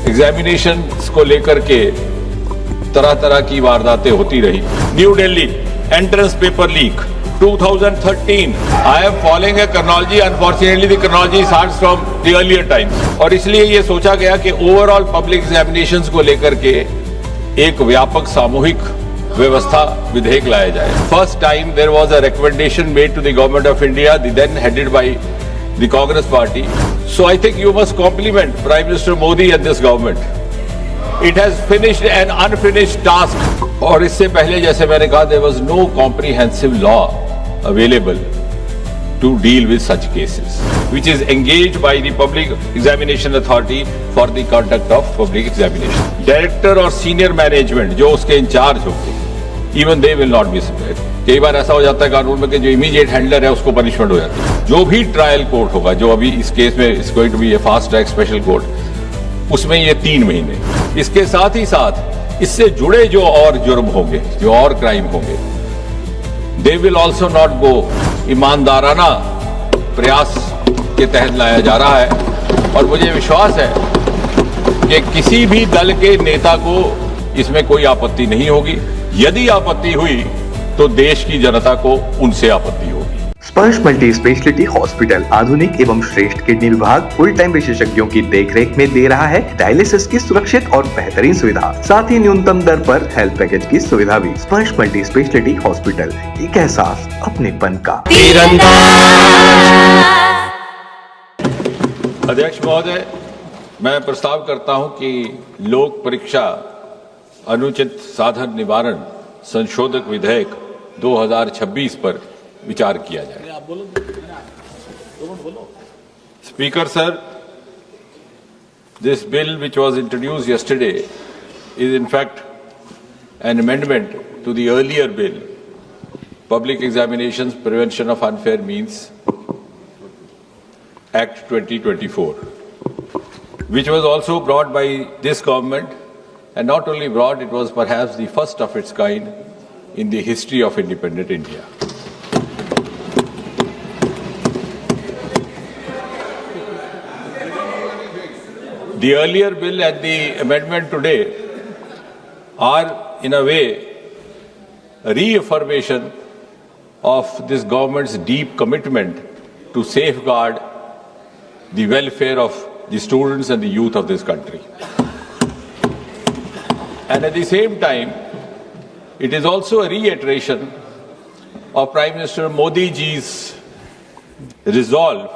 Examination को लेकर के तरह तरह की वारदातें होती रही। New Delhi entrance paper leak 2013. I am following a chronology. Unfortunately, the chronology starts from the earlier times. और इसलिए ये सोचा गया कि ओवरऑल पब्लिक एग्जामिनेशंस को लेकर के एक व्यापक सामूहिक व्यवस्था विधेयक लाया जाए. First time there was a recommendation made to the government of India, the then headed by the Congress party. So I think you must compliment Prime Minister Modi and this government. It has finished an unfinished task. और इससे पहले जैसे मैंने कहा, there was no comprehensive law available to deal with such cases, which is engaged by the Public Examination Authority for the conduct of public examination. Director और senior management जो उसके in charge होंगे, even they will not be spared. कई बार ऐसा हो जाता है कानून में कि जो इमीडिएट हैंडलर है उसको पनिशमेंट हो जाती है. जो भी ट्रायल कोर्ट होगा, जो अभी इस केस में is going to be a fast track special court, उसमें ये 3 महीने. इसके साथ ही साथ इससे जुड़े जो और जुर्म होंगे, जो और क्राइम होंगे, they will also not go. ईमानदाराना प्रयास के तहत लाया जा रहा है और मुझे विश्वास है कि किसी भी दल के नेता को इसमें कोई आपत्ति नहीं होगी. यदि आपत्ति हुई तो देश की जनता को उनसे आपत्ति होगी. स्पर्श मल्टी स्पेशलिटी हॉस्पिटल आधुनिक एवं श्रेष्ठ किडनी विभाग फुल टाइम विशेषज्ञों की देखरेख में दे रहा है डायलिसिस की सुरक्षित और बेहतरीन सुविधा, साथ ही न्यूनतम दर पर हेल्थ पैकेज की सुविधा भी. स्पर्श मल्टी स्पेशलिटी हॉस्पिटल, एक एहसास अपनेपन का. अध्यक्ष महोदय, मैं प्रस्ताव करता हूं कि लोक परीक्षा अनुचित साधन निवारण संशोधक विधेयक 2026 पर विचार किया जाए. Speaker sir, this bill which was introduced yesterday is in fact an amendment to the earlier bill, Public Examinations Prevention of Unfair Means Act 2024, which was also brought by this government, and not only brought, it was perhaps the first of its kind in the history of independent India. The earlier bill and the amendment today are, in a way, a reaffirmation of this government's deep commitment to safeguard the welfare of the students and the youth of this country. And at the same time, it is also a reiteration of Prime Minister Modi ji's resolve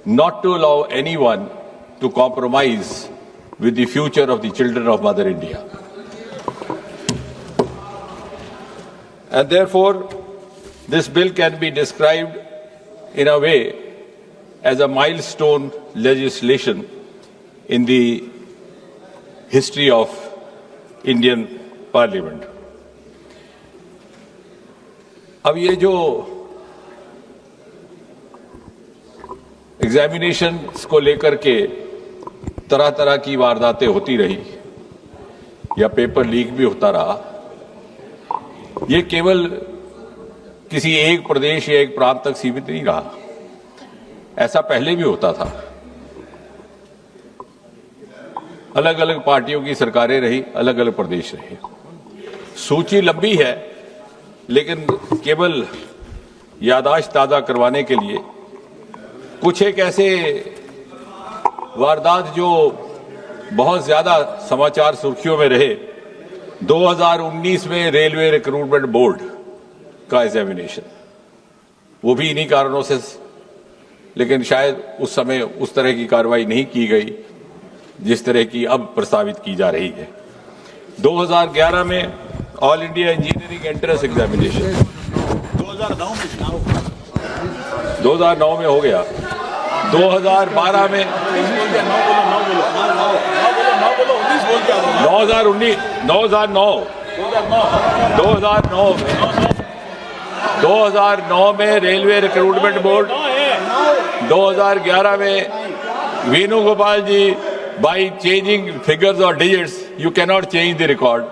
not to allow anyone to compromise with the future of the children of Mother India. And therefore, this bill can be described in a way as a milestone legislation in the history of Indian Parliament. अब ये जो examination को लेकर के तरह तरह की वारदातें होती रही या पेपर लीक भी होता रहा, ये केवल किसी एक प्रदेश या एक प्रांत तक सीमित नहीं रहा. ऐसा पहले भी होता था. अलग अलग पार्टियों की सरकारें रही, अलग अलग प्रदेश रहे. सूची लंबी है, लेकिन केवल याददाश्त ताज़ा करवाने के लिए कुछ एक ऐसे वारदात जो बहुत ज्यादा समाचार सुर्खियों में रहे. 2019 में रेलवे रिक्रूटमेंट बोर्ड का एग्जामिनेशन, वो भी इन्हीं कारणों से, लेकिन शायद उस समय उस तरह की कार्रवाई नहीं की गई जिस तरह की अब प्रस्तावित की जा रही है. 2011 में all India engineering entrance examination 2009 में हो गया. 2012 में 2009 में रेलवे रिक्रूटमेंट बोर्ड. 2011 में वेणुगोपाल जी, by changing figures or digits, you cannot change the record.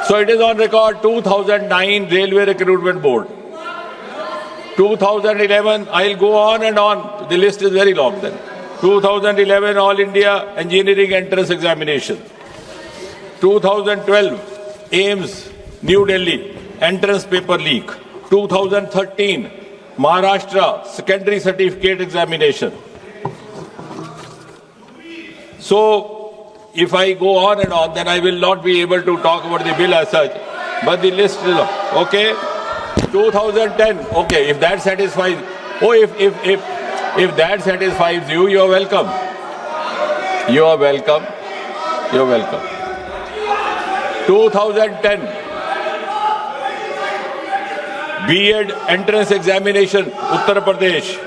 So it is on record 2009 Railway Recruitment Board. 2011, I'll go on and on. The list is very long then. 2011 All India Engineering Entrance Examination. 2012 AIMS New Delhi Entrance Paper Leak. 2013 Maharashtra Secondary Certificate Examination. So, if I go on and on, then I will not be able to talk about the bill as such. But the list is okay. 2010. Okay, if that satisfies. Oh, if that satisfies you, you are welcome. You are welcome. You are welcome. 2010 B.Ed Entrance Examination, Uttar Pradesh.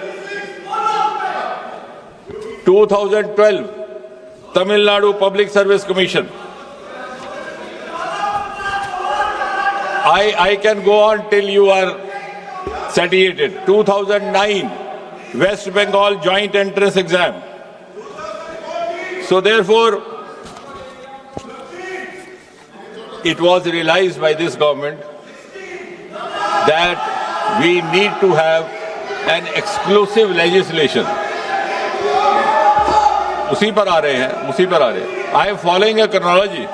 2012 Tamil Nadu Public Service Commission. I can go on till you are satiated. 2009 West Bengal Joint Entrance Exam. So therefore, it was realized by this government that we need to have an exclusive legislation. उसी पर आ रहे हैं. I am following a chronology.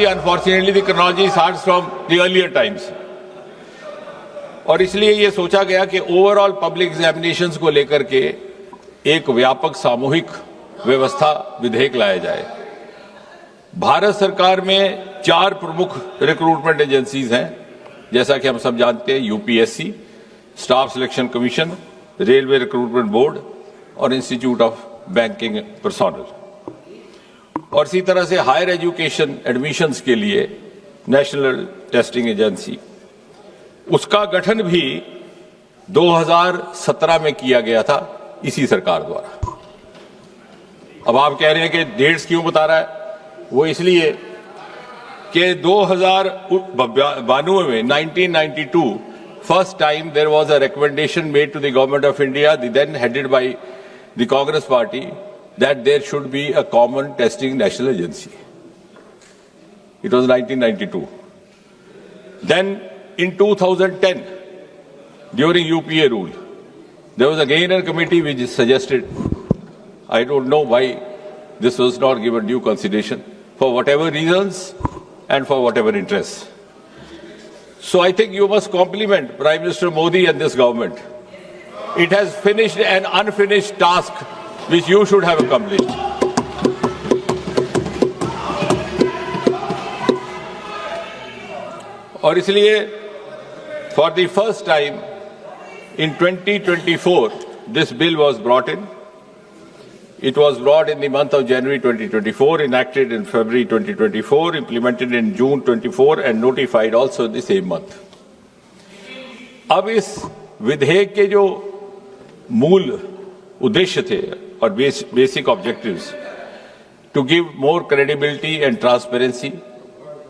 Unfortunately, the chronology starts from the earlier times. और इसलिए ये सोचा गया कि ओवरऑल पब्लिक एग्जामिनेशंस को लेकर के एक व्यापक सामूहिक व्यवस्था विधेयक लाया जाए. भारत सरकार में 4 प्रमुख रिक्रूटमेंट एजेंसीज हैं, जैसा कि हम सब जानते हैं. UPSC, staff selection commission, railway recruitment board और इंस्टीट्यूट ऑफ बैंकिंग पर्सोनल. और इसी तरह से हायर एजुकेशन एडमिशंस के लिए नेशनल टेस्टिंग एजेंसी, उसका गठन भी 2017 में किया गया था इसी सरकार द्वारा. अब आप कह रहे हैं कि डेट्स क्यों बता रहा है? वो इसलिए कि 2092 में 1992 first time there was a recommendation made to the government of India, then headed by the Congress party, that there should be a common testing national agency. It was 1992. Then in 2010, during UPA rule, there was again a committee which suggested, I don't know why this was not given due consideration, for whatever reasons and for whatever interests. So I think you must compliment Prime Minister Modi and this government. It has finished an unfinished task which you should have accomplished. और इसलिए for the first time in 2024 this bill was brought in. It was brought in the month of January 2024, enacted in February 2024, implemented in June 24 and notified also the same month. अब इस विधेयक के जो मूल उद्देश्य थे और basic objectives, to give more credibility and transparency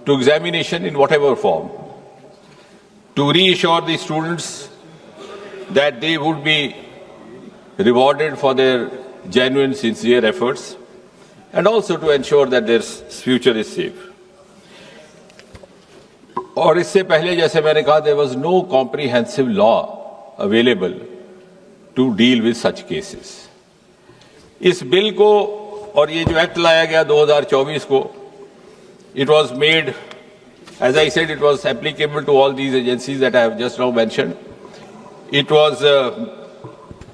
to examination in whatever form, to reassure the students that they would be rewarded for their genuine, sincere efforts, and also to ensure that their future is safe. और इससे पहले, जैसे मैंने कहा, there was no comprehensive law available to deal with such cases. इस bill को और ये जो एक्ट लाया गया 2024 को, it was made, as I said, it was applicable to all these agencies that I have just now mentioned. It was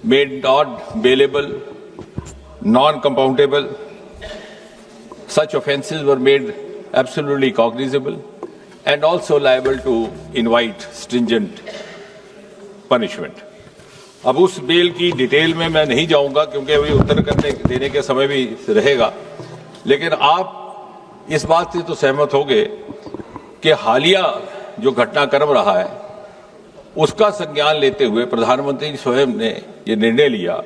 made not bailable, non-compoundable. Such offences were made absolutely cognizable and also liable to invite stringent punishment. अब उस bill की detail में मैं नहीं जाऊंगा क्योंकि अभी उत्तर देने के समय भी रहेगा, लेकिन आप इस बात से तो सहमत होंगे कि हालिया जो घटनाक्रम रहा है उसका संज्ञान लेते हुए प्रधानमंत्री स्वयं ने ये निर्णय लिया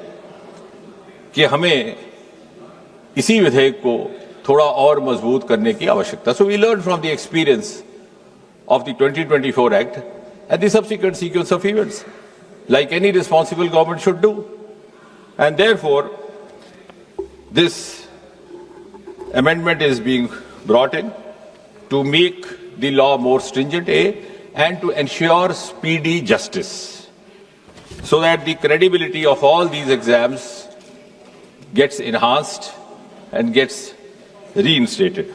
कि हमें इसी विधेयक को थोड़ा और मजबूत करने की आवश्यकता. So we learned from the experience of the 2024 Act and the subsequent sequence of events, like any responsible government should do. And therefore, this amendment is being brought in to make the law more stringent, and to ensure speedy justice. so that the credibility of all these exams gets enhanced and gets reinstated.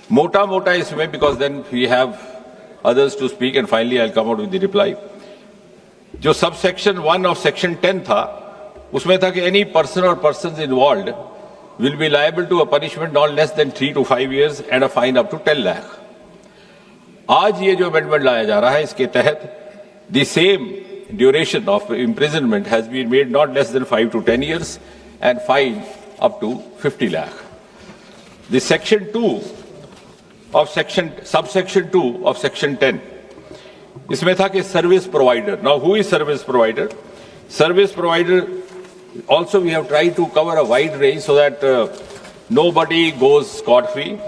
Mota isme, because then we have others to speak, and finally I'll come out with the reply. जो subsection 1 of section 10 था, उसमें था कि any person or persons involved will be liable to a punishment not less than 3 to 5 years and a fine up to 10 lakh. आज ये जो amendment लाया जा रहा है, इसके तहत the same duration of imprisonment has been made not less than 5 to 10 years and fine up to 50 lakh. The section 2 of subsection 2 of section 10, इसमें था कि service provider. Now who is service provider? Service provider, also we have tried to cover a wide range so that nobody goes scot-free.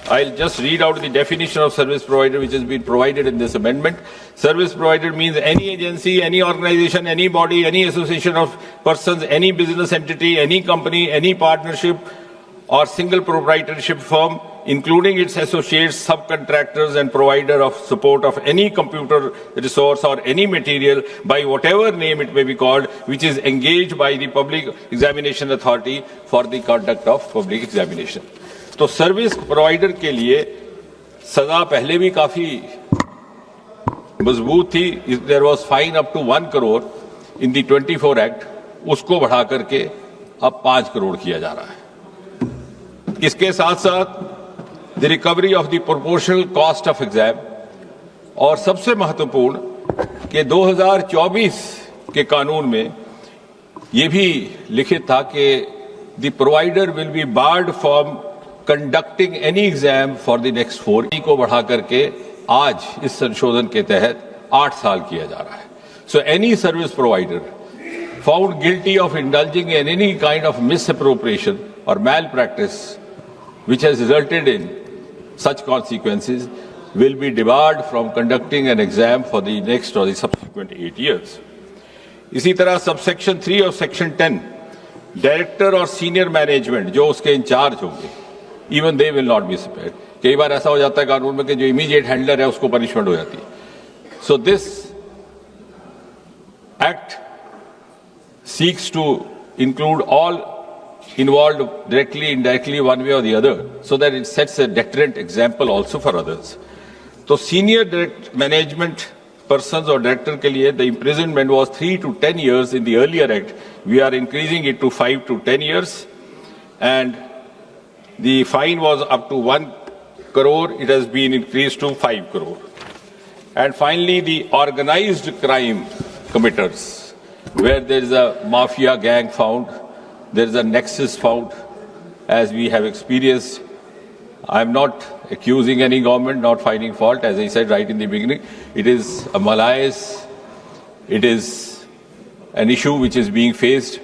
I'll just read out the definition of service provider which has been provided in this amendment. Service provider means any agency, any organization, any body, any association of persons, any business entity, any company, any partnership or single proprietorship firm, including its associates, subcontractors and provider of support of any computer resource or any material by whatever name it may be called, which is engaged by the Public Examination Authority for the conduct of public examination. तो service provider के लिए सजा पहले भी काफी मजबूत थी. There was fine up to 1 crore in the 24 act, उसको बढ़ा करके अब 5 करोड़ किया जा रहा है. इसके साथ साथ the recovery of the proportional cost of exam, और सबसे महत्वपूर्ण कि 2024 के कानून में यह भी लिखित था कि the provider will be board from conducting any exam for the next 4 को बढ़ा करके आज इस संशोधन के तहत 8 साल किया जा रहा है. So any service provider found guilty of indulging in any kind of misappropriation और मैल practice which has resulted in such consequences will be debarred from conducting an exam for the next or the subsequent 8 years. इसी तरह subsection 3 और section 10, director और senior management जो उसके in charge होंगे, even they will not be spared. कई बार ऐसा हो जाता है कानून में कि जो इमीडिएट हैंडलर है उसको पनिशमेंट हो जाती है. So this act seeks to include all involved directly, indirectly, one way or the other, so that it sets a deterrent example also for others. So senior direct management persons or director के लिए the imprisonment was 3 to 10 years in the earlier act. We are increasing it to 5 to 10 years, and the fine was up to 1 crore. It has been increased to 5 crore. And finally, the organized crime committers, where there is a mafia gang found, there is a nexus found, as we have experienced. I am not accusing any government, not finding fault. As I said right in the beginning, it is a malaise. It is an issue which is being faced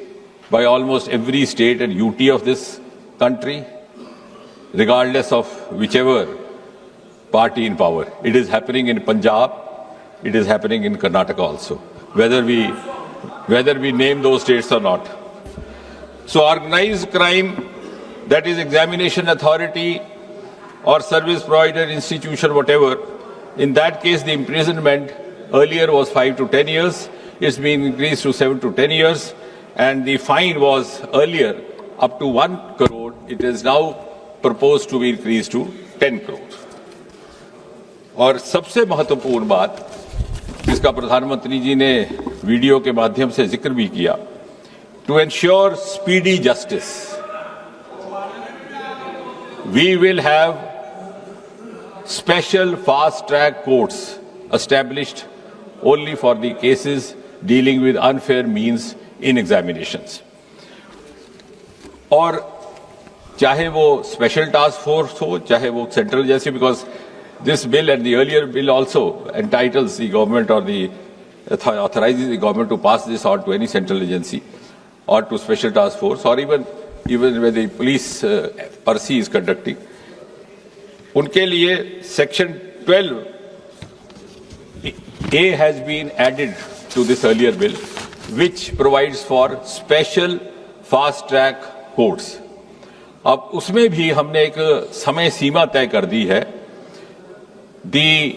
by almost every state and UT of this country, regardless of whichever party in power. It is happening in Punjab. It is happening in Karnataka also, whether we name those states or not. So organized crime, that is examination authority or service provider institution, whatever, in that case the imprisonment earlier was 5 to 10 years. It's been increased to 7 to 10 years, and the fine was earlier up to 1 crore. It is now proposed to be increased to 10 crore. और सबसे महत्वपूर्ण बात जिसका प्रधानमंत्री जी ने video के माध्यम से जिक्र भी किया, to ensure speedy justice, we will have special fast-track courts established only for the cases dealing with unfair means in examinations. और चाहे वो special task force हो, चाहे वो central agency, because this bill and the earlier bill also entitles the government or the authorizes the government to pass this on to any central agency or to special task force, or even where the police Percy is conducting. उनके लिए section 12A has been added to this earlier bill, which provides for special fast track courts. अब उसमें भी हमने एक समय सीमा तय कर दी है. The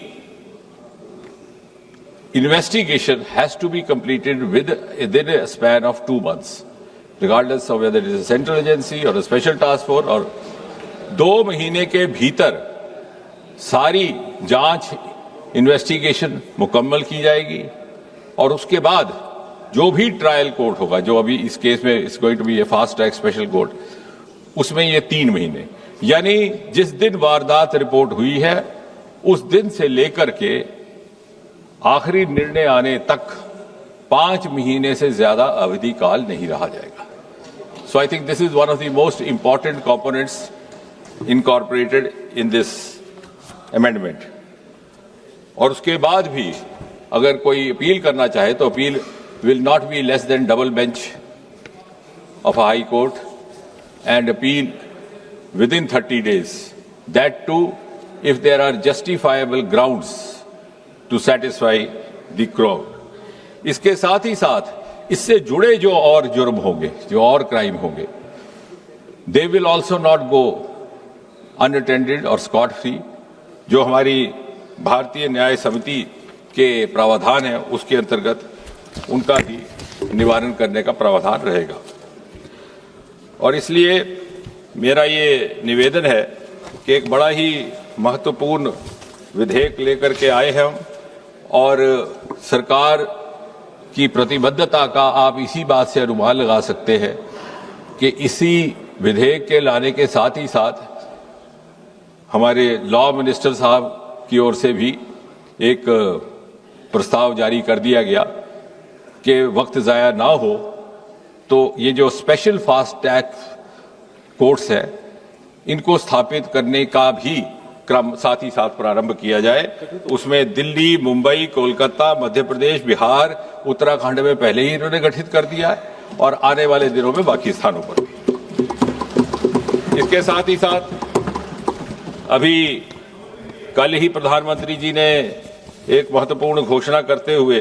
investigation has to be completed within a span of 2 months, regardless of whether it is a central agency or a special task force, और 2 महीने के भीतर सारी जांच इन्वेस्टिगेशन मुकम्मल की जाएगी और उसके बाद जो भी ट्रायल कोर्ट होगा, जो अभी इस केस में it's going to be a fast track special court, उसमें ये 3 महीने, यानी जिस दिन वारदात रिपोर्ट हुई है उस दिन से लेकर के आखिरी निर्णय आने तक 5 महीने से ज्यादा अवधि काल नहीं रहा जाएगा. So I think this is one of the most important components incorporated in this amendment. और उसके बाद भी अगर कोई अपील करना चाहे तो appeal will not be less than double bench of a high court and appeal within 30 days. That too, if there are justifiable grounds to satisfy the crowd. इसके साथ ही साथ इससे जुड़े जो और जुर्म होंगे, जो और क्राइम होंगे, they will also not go unattended or scot free. जो हमारी भारतीय न्याय समिति के प्रावधान है उसके अंतर्गत उनका भी निवारण करने का प्रावधान रहेगा. और इसलिए मेरा ये निवेदन है कि एक बड़ा ही महत्वपूर्ण विधेयक लेकर के आए हैं हम, और सरकार की प्रतिबद्धता का आप इसी बात से अनुमान लगा सकते हैं कि इसी विधेयक के लाने के साथ ही साथ हमारे लॉ मिनिस्टर साहब की ओर से भी एक प्रस्ताव जारी कर दिया गया कि वक्त ज़ाया ना हो तो ये जो स्पेशल फास्ट ट्रैक कोर्ट्स है इनको स्थापित करने का भी क्रम साथ ही साथ प्रारंभ किया जाए. उसमें दिल्ली, मुंबई, कोलकाता, मध्य प्रदेश, बिहार, उत्तराखंड में पहले ही इन्होंने गठित कर दिया है और आने वाले दिनों में बाकी स्थानों पर भी. इसके साथ ही साथ अभी कल ही प्रधानमंत्री जी ने एक महत्वपूर्ण घोषणा करते हुए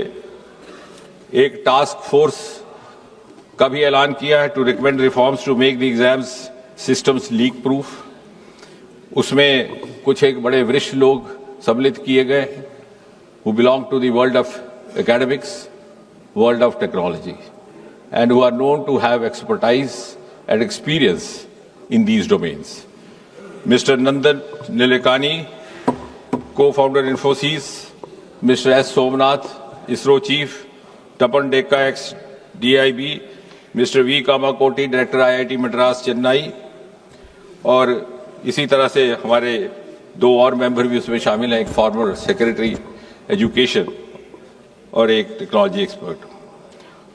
एक टास्क फोर्स का भी ऐलान किया है to recommend reforms to make the exams systems leak proof. उसमें कुछ एक बड़े वरिष्ठ लोग सम्मिलित किए गए हैं who belong to the world of academics, world of technology, and who are known to have expertise and experience in these domains. Mr. Nandan Nilekani, co-founder Infosys, Mr. S. Somnath, ISRO chief, Tapan Dekka, ex-DIB, Mr. V. Kamakoti, director IIT Madras Chennai, और इसी तरह से हमारे 2 और member भी उसमें शामिल हैं, एक फॉर्मर सेक्रेटरी एजुकेशन और एक टेक्नोलॉजी एक्सपर्ट.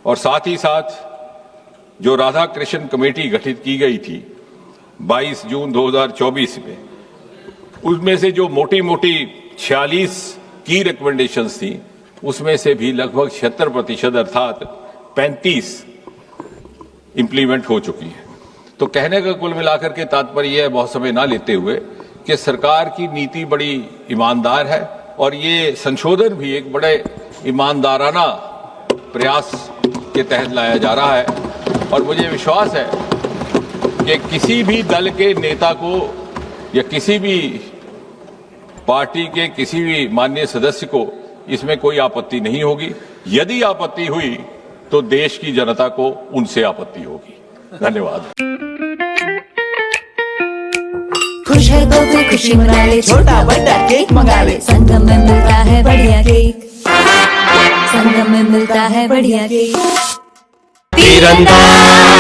और साथ ही साथ जो राधा कृष्ण कमेटी गठित की गई थी 22 जून 2024 में, उसमें से जो मोटी मोटी 46 की रिकमेंडेशंस थी उसमें से भी लगभग 76% अर्थात 35 इंप्लीमेंट हो चुकी है. तो कहने का कुल मिलाकर के तात्पर्य यह है, बहुत समय ना लेते हुए, कि सरकार की नीति बड़ी ईमानदार है और ये संशोधन भी एक बड़े ईमानदाराना प्रयास के तहत लाया जा रहा है. और मुझे विश्वास है कि किसी भी दल के नेता को या किसी भी पार्टी के किसी भी माननीय सदस्य को इसमें कोई आपत्ति नहीं होगी. यदि आपत्ति हुई तो देश की जनता को उनसे आपत्ति होगी. धन्यवाद. खुश है तो फिर खुशी मना ले, छोटा बड़ा केक मंगा ले, संगम में मिलता है बढ़िया केक, संगम में मिलता है बढ़िया केक. तीरंदाज